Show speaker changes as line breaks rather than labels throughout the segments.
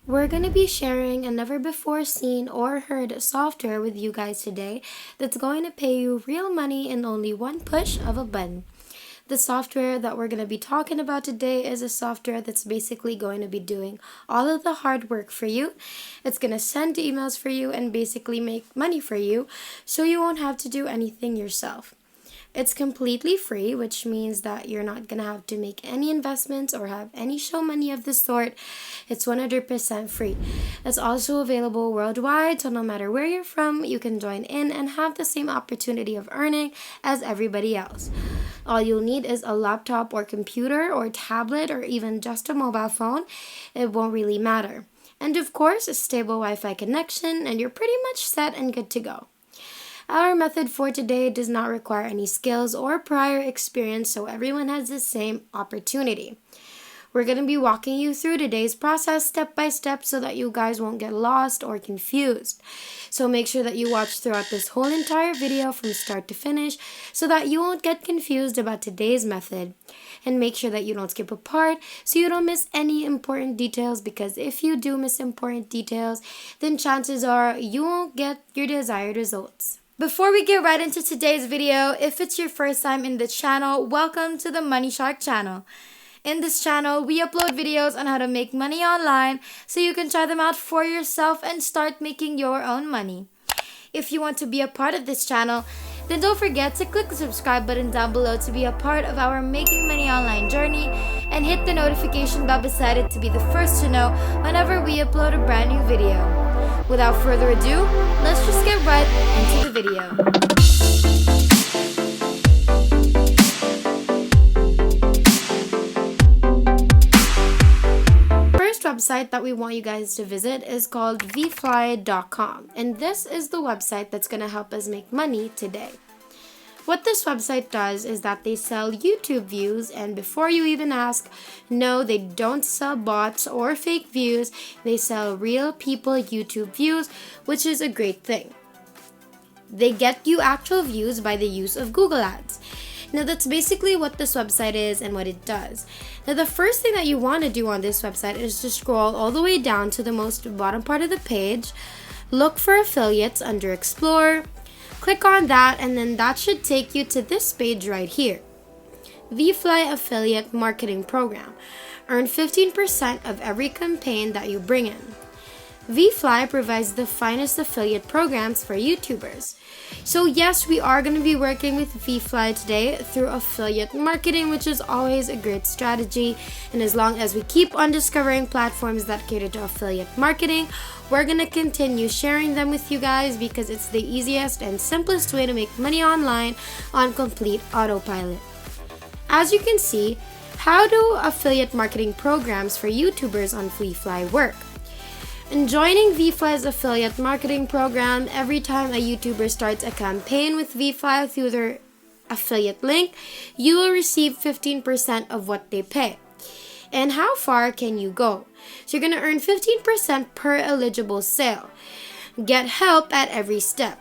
We're going to be sharing a never before seen or heard software with you guys today that's going to pay you real money in only one push of a button. The software that we're going to be talking about today is a software that's basically going to be doing all of the hard work for you. It's going to send emails for you and basically make money for you so you won't have to do anything yourself. It's completely free, which means that you're not going to have to make any investments or have any show money of the sort. It's 100% free. It's also available worldwide, so no matter where you're from, you can join in and have the same opportunity of earning as everybody else. All you'll need is a laptop or computer or tablet or even just a mobile phone. It won't really matter. And of course, a stable Wi-Fi connection, and you're pretty much set and good to go. Our method for today does not require any skills or prior experience, so everyone has the same opportunity. We're going to be walking you through today's process step by step so that you guys won't get lost or confused. So make sure that you watch throughout this whole entire video from start to finish so that you won't get confused about today's method. And make sure that you don't skip a part so you don't miss any important details, because if you do miss important details, then chances are you won't get your desired results. Before we get right into today's video, if it's your first time in the channel, welcome to the Money Shark channel. In this channel, we upload videos on how to make money online so you can try them out for yourself and start making your own money. If you want to be a part of this channel, then don't forget to click the subscribe button down below to be a part of our Making Money Online journey, and hit the notification bell beside it to be the first to know whenever we upload a brand new video. Without further ado, let's just get right into the video. First website that we want you guys to visit is called vfly.com, and this is the website that's going to help us make money today. What this website does is that they sell YouTube views, and before you even ask, no, they don't sell bots or fake views. They sell real people YouTube views, which is a great thing. They get you actual views by the use of Google Ads. Now that's basically what this website is and what it does. Now the first thing that you want to do on this website is to scroll all the way down to the most bottom part of the page, look for affiliates under Explore, click on that, and then that should take you to this page right here. VFly Affiliate Marketing Program. Earn 15% of every campaign that you bring in. VFly provides the finest affiliate programs for YouTubers. So yes, we are going to be working with VFly today through affiliate marketing, which is always a great strategy. And as long as we keep on discovering platforms that cater to affiliate marketing, we're going to continue sharing them with you guys because it's the easiest and simplest way to make money online on complete autopilot. As you can see, how do affiliate marketing programs for YouTubers on VFly work? In joining VFly's affiliate marketing program, every time a YouTuber starts a campaign with VFly through their affiliate link, you will receive 15% of what they pay. And how far can you go? So you're going to earn 15% per eligible sale. Get help at every step.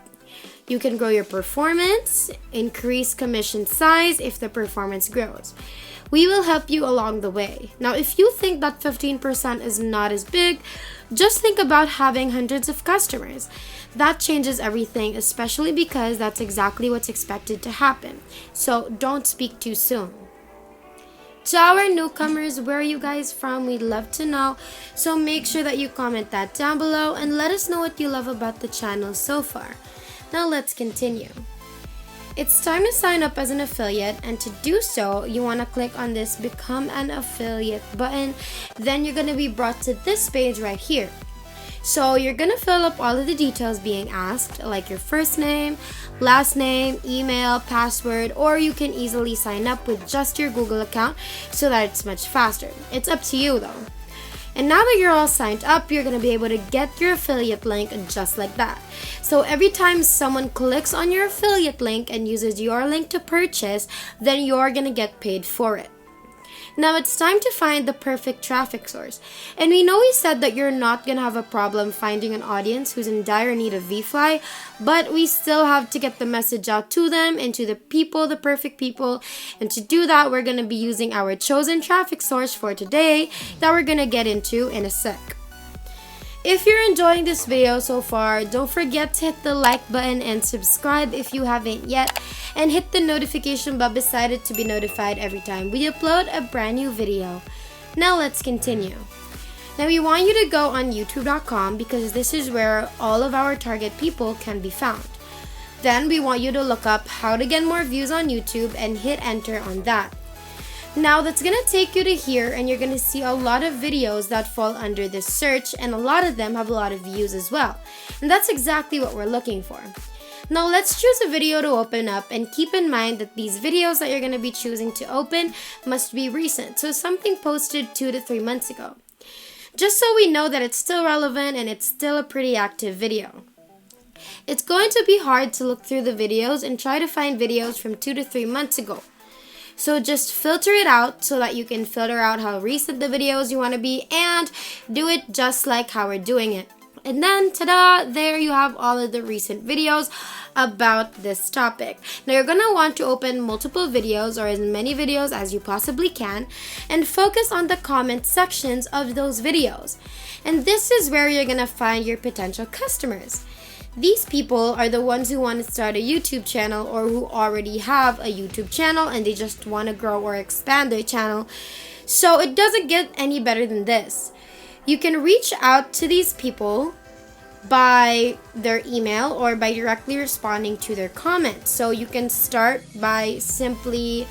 You can grow your performance, increase commission size if the performance grows. We will help you along the way. Now, if you think that 15% is not as big, just think about having hundreds of customers. That changes everything, especially because that's exactly what's expected to happen. So don't speak too soon. To our newcomers, where are you guys from? We'd love to know. So make sure that you comment that down below and let us know what you love about the channel so far. Now let's continue. It's time to sign up as an affiliate, and to do so, you want to click on this Become an Affiliate button. Then you're going to be brought to this page right here. So you're going to fill up all of the details being asked, like your first name, last name, email, password, or you can easily sign up with just your Google account so that it's much faster. It's up to you though. And now that you're all signed up, you're going to be able to get your affiliate link just like that. So every time someone clicks on your affiliate link and uses your link to purchase, then you're going to get paid for it. Now it's time to find the perfect traffic source. And we know we said that you're not going to have a problem finding an audience who's in dire need of VFly, but we still have to get the message out to them and to the people, the perfect people. And to do that, we're going to be using our chosen traffic source for today that we're going to get into in a sec. If you're enjoying this video so far, don't forget to hit the like button and subscribe if you haven't yet, and hit the notification bell beside it to be notified every time we upload a brand new video. Now let's continue. Now we want you to go on youtube.com because this is where all of our target people can be found. Then we want you to look up how to get more views on YouTube and hit enter on that. Now that's going to take you to here, and you're going to see a lot of videos that fall under this search, and a lot of them have a lot of views as well. And that's exactly what we're looking for. Now let's choose a video to open up, and keep in mind that these videos that you're going to be choosing to open must be recent. So something posted 2 to 3 months ago. Just so we know that it's still relevant and it's still a pretty active video. It's going to be hard to look through the videos and try to find videos from 2 to 3 months ago. So just filter it out so that you can filter out how recent the videos you want to be, and do it just like how we're doing it. And then, ta-da, there you have all of the recent videos about this topic. Now you're going to want to open multiple videos, or as many videos as you possibly can, and focus on the comment sections of those videos. And this is where you're going to find your potential customers. These people are the ones who want to start a YouTube channel, or who already have a YouTube channel and they just want to grow or expand their channel. So it doesn't get any better than this. You can reach out to these people by their email or by directly responding to their comments. So you can start by simply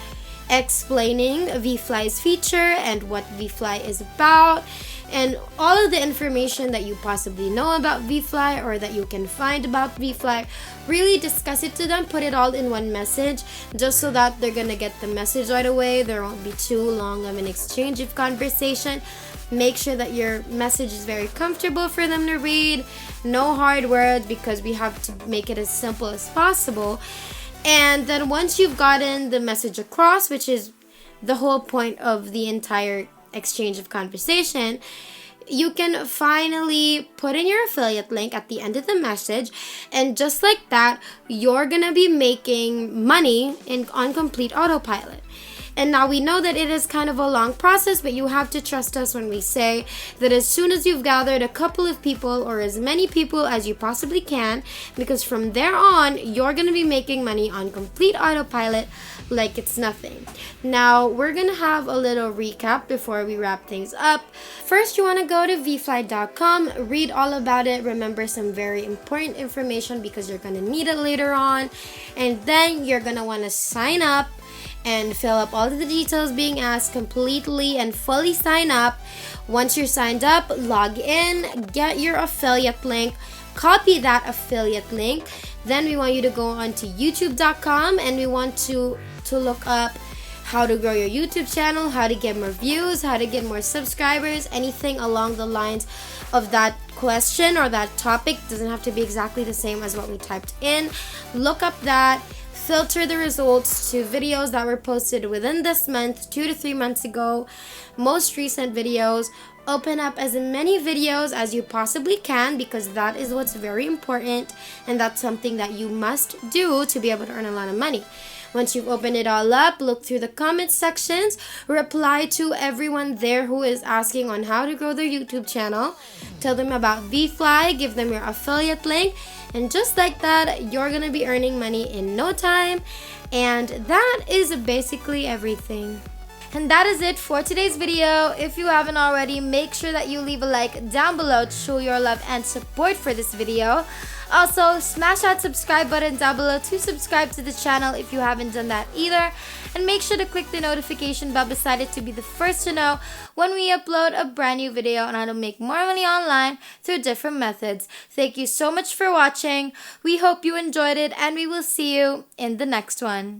explaining VFly's feature and what VFly is about, and all of the information that you possibly know about VFly or that you can find about VFly. Really discuss it to them, put it all in one message, just so that they're gonna get the message right away. There won't be too long of an exchange of conversation. Make sure that your message is very comfortable for them to read. No hard words, because we have to make it as simple as possible. And then once you've gotten the message across, which is the whole point of the entire exchange of conversation, you can finally put in your affiliate link at the end of the message, and just like that, you're gonna be making money on complete autopilot. And now we know that it is kind of a long process, but you have to trust us when we say that as soon as you've gathered a couple of people, or as many people as you possibly can, because from there on, you're going to be making money on complete autopilot like it's nothing. Now, we're going to have a little recap before we wrap things up. First, you want to go to vfly.com, read all about it, remember some very important information because you're going to need it later on, and then you're going to want to sign up and fill up all of the details being asked completely and fully sign up. Once you're signed up, log in, get your affiliate link, copy that affiliate link. Then we want you to go on to youtube.com, and we want to look up how to grow your YouTube channel, how to get more views, how to get more subscribers, anything along the lines of that question or that topic. It doesn't have to be exactly the same as what we typed in. Look up that. Filter the results to videos that were posted within this month, 2 to 3 months ago, most recent videos. Open up as many videos as you possibly can, because that is what's very important, and that's something that you must do to be able to earn a lot of money. Once you've opened it all up, look through the comment sections, reply to everyone there who is asking on how to grow their YouTube channel, tell them about VFly, give them your affiliate link, and just like that, you're gonna be earning money in no time. And that is basically everything. And that is it for today's video. If you haven't already, make sure that you leave a like down below to show your love and support for this video. Also, smash that subscribe button down below to subscribe to the channel if you haven't done that either. And make sure to click the notification bell beside it to be the first to know when we upload a brand new video on how to make more money online through different methods. Thank you so much for watching. We hope you enjoyed it, and we will see you in the next one.